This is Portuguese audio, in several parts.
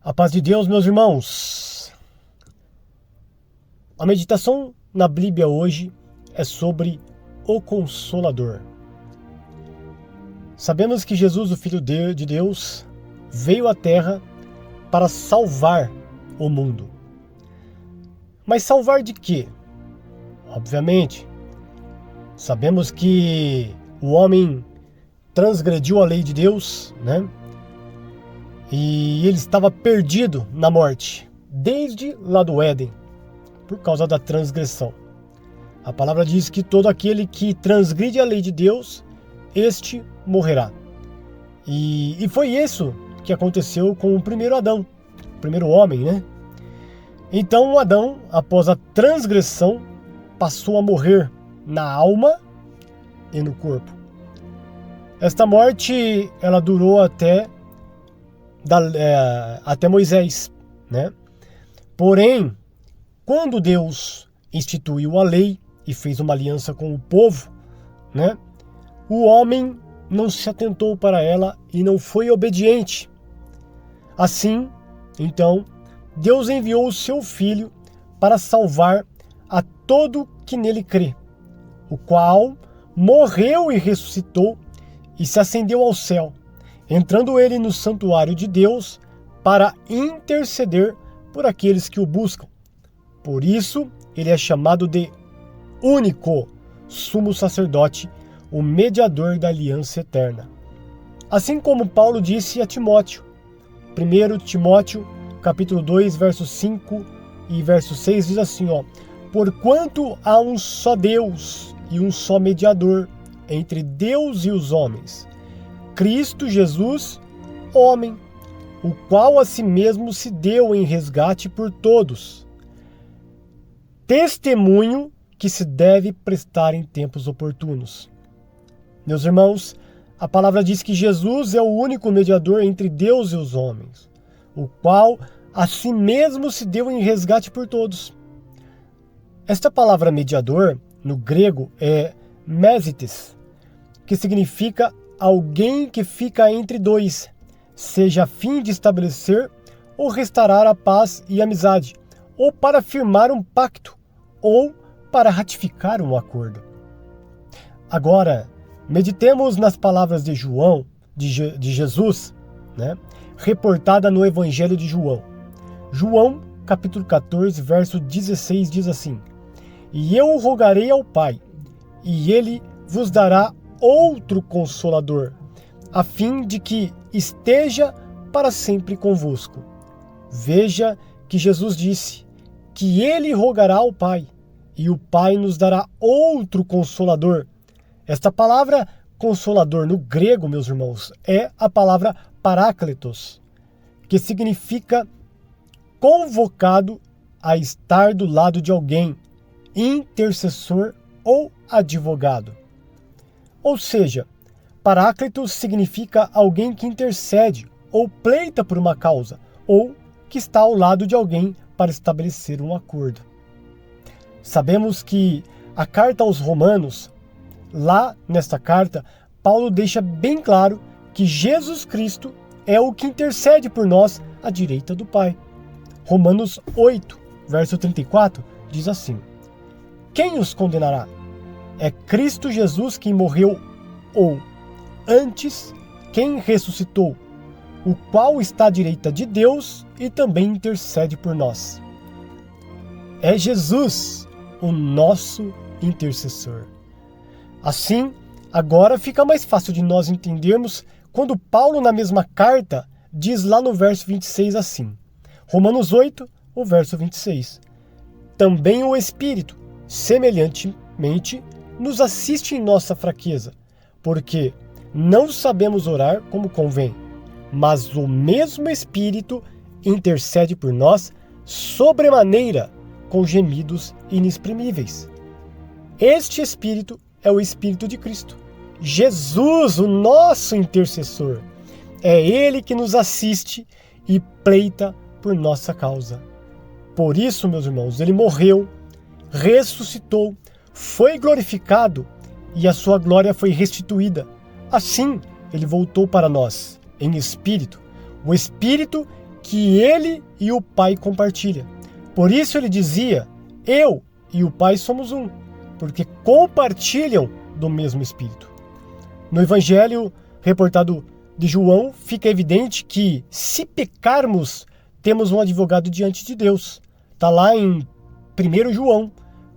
A paz de Deus, meus irmãos. A meditação na Bíblia hoje é sobre o Consolador. Sabemos que Jesus, o Filho de Deus, veio à Terra para salvar o mundo. Mas salvar de quê? Obviamente, sabemos que o homem transgrediu a lei de Deus, né? E ele estava perdido na morte, desde lá do Éden, por causa da transgressão. A palavra diz que todo aquele que transgride a lei de Deus, este morrerá. E foi isso que aconteceu com o primeiro Adão, o primeiro homem, né? Então Adão, após a transgressão, passou a morrer na alma e no corpo. Esta morte, ela durou até Moisés, né? Porém, quando Deus instituiu a lei e fez uma aliança com o povo, né? O homem não se atentou para ela e não foi obediente. Assim, então, Deus enviou o seu Filho para salvar a todo que nele crê, o qual morreu e ressuscitou e se ascendeu ao céu, entrando ele no santuário de Deus para interceder por aqueles que o buscam. Por isso, ele é chamado de único sumo sacerdote, o mediador da aliança eterna. Assim como Paulo disse a Timóteo, 1 Timóteo, capítulo 2, verso 5 e verso 6, diz assim, porquanto há um só Deus e um só mediador entre Deus e os homens, Cristo Jesus, homem, o qual a si mesmo se deu em resgate por todos. Testemunho que se deve prestar em tempos oportunos. Meus irmãos, a palavra diz que Jesus é o único mediador entre Deus e os homens, o qual a si mesmo se deu em resgate por todos. Esta palavra mediador, no grego, é mesites, que significa alguém que fica entre dois, seja a fim de estabelecer ou restaurar a paz e amizade, ou para firmar um pacto, ou para ratificar um acordo. Agora, meditemos nas palavras de João, de Jesus, né, reportada no Evangelho de João. João, capítulo 14, verso 16, diz assim, e eu rogarei ao Pai, e ele vos dará outro Consolador, a fim de que esteja para sempre convosco. Veja que Jesus disse que ele rogará ao Pai, e o Pai nos dará outro Consolador. Esta palavra Consolador no grego, meus irmãos, é a palavra Paráclitos, que significa convocado a estar do lado de alguém, intercessor ou advogado. Ou seja, Paráclitos significa alguém que intercede ou pleita por uma causa, ou que está ao lado de alguém para estabelecer um acordo. Sabemos que a carta aos Romanos, lá nesta carta, Paulo deixa bem claro que Jesus Cristo é o que intercede por nós à direita do Pai. Romanos 8, verso 34, diz assim, quem os condenará? É Cristo Jesus quem morreu, ou, antes, quem ressuscitou, o qual está à direita de Deus e também intercede por nós. É Jesus, o nosso intercessor. Assim, agora fica mais fácil de nós entendermos quando Paulo, na mesma carta, diz lá no verso 26 assim, Romanos 8, o verso 26, também o Espírito, semelhantemente, nos assiste em nossa fraqueza, porque não sabemos orar como convém, mas o mesmo Espírito intercede por nós sobremaneira com gemidos inexprimíveis. Este Espírito é o Espírito de Cristo, Jesus, o nosso intercessor. É Ele que nos assiste e pleita por nossa causa. Por isso, meus irmãos, Ele morreu, ressuscitou, foi glorificado e a sua glória foi restituída. Assim, ele voltou para nós, em espírito, o Espírito que ele e o Pai compartilham. Por isso ele dizia: eu e o Pai somos um, porque compartilham do mesmo Espírito. No Evangelho reportado de João, fica evidente que, se pecarmos, temos um advogado diante de Deus. Está lá em 1 João,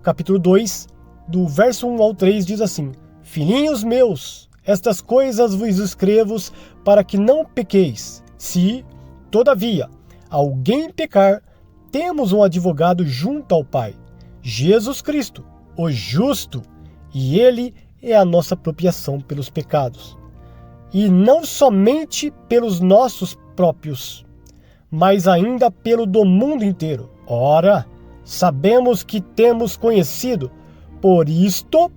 capítulo 2, do verso 1 ao 3, diz assim: Filhinhos meus, estas coisas vos escrevo para que não pequeis. Se, todavia, alguém pecar, temos um advogado junto ao Pai, Jesus Cristo, o justo, e ele é a nossa propiciação pelos pecados. E não somente pelos nossos próprios, mas ainda pelo do mundo inteiro. Ora, sabemos que temos conhecido, por isto,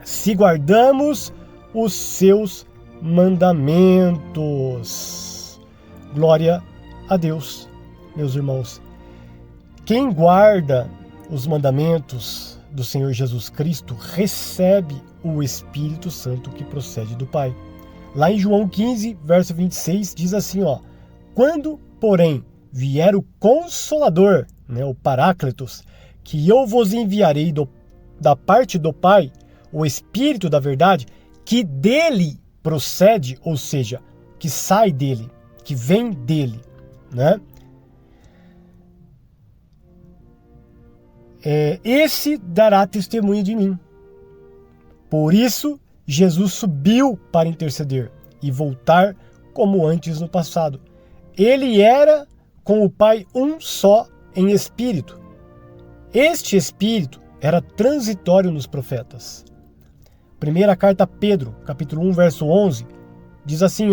se guardamos os seus mandamentos. Glória a Deus, meus irmãos. Quem guarda os mandamentos do Senhor Jesus Cristo recebe o Espírito Santo que procede do Pai. Lá em João 15, verso 26, diz assim, quando, porém, vier o Consolador, o Paráclitos, que eu vos enviarei da parte do Pai, o Espírito da verdade, que dele procede, ou seja, que sai dele, que vem dele, esse dará testemunho de mim. Por isso, Jesus subiu para interceder e voltar como antes no passado. Ele era com o Pai um só em espírito. Este espírito era transitório nos profetas. Primeira carta a Pedro, capítulo 1, verso 11, diz assim,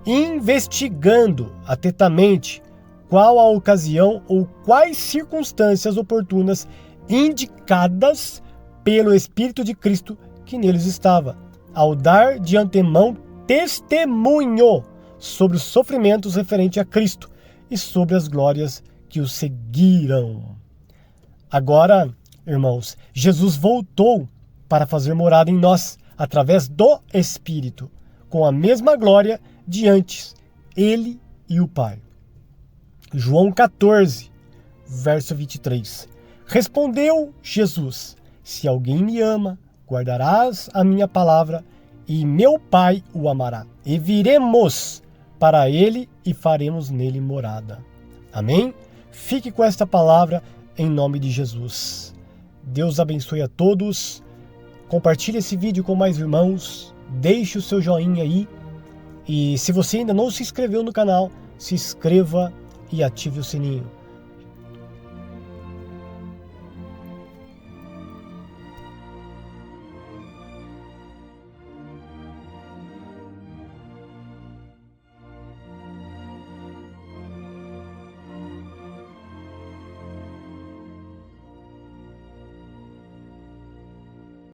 investigando atentamente qual a ocasião ou quais circunstâncias oportunas indicadas pelo Espírito de Cristo que neles estava, ao dar de antemão testemunho sobre os sofrimentos referentes a Cristo e sobre as glórias que o seguiram. Agora, irmãos, Jesus voltou para fazer morada em nós, através do Espírito, com a mesma glória de antes, ele e o Pai. João 14, verso 23. Respondeu Jesus: se alguém me ama, guardarás a minha palavra, e meu Pai o amará. E viremos para ele e faremos nele morada. Amém? Fique com esta palavra em nome de Jesus. Deus abençoe a todos. Compartilhe esse vídeo com mais irmãos. Deixe o seu joinha aí. E se você ainda não se inscreveu no canal, se inscreva e ative o sininho.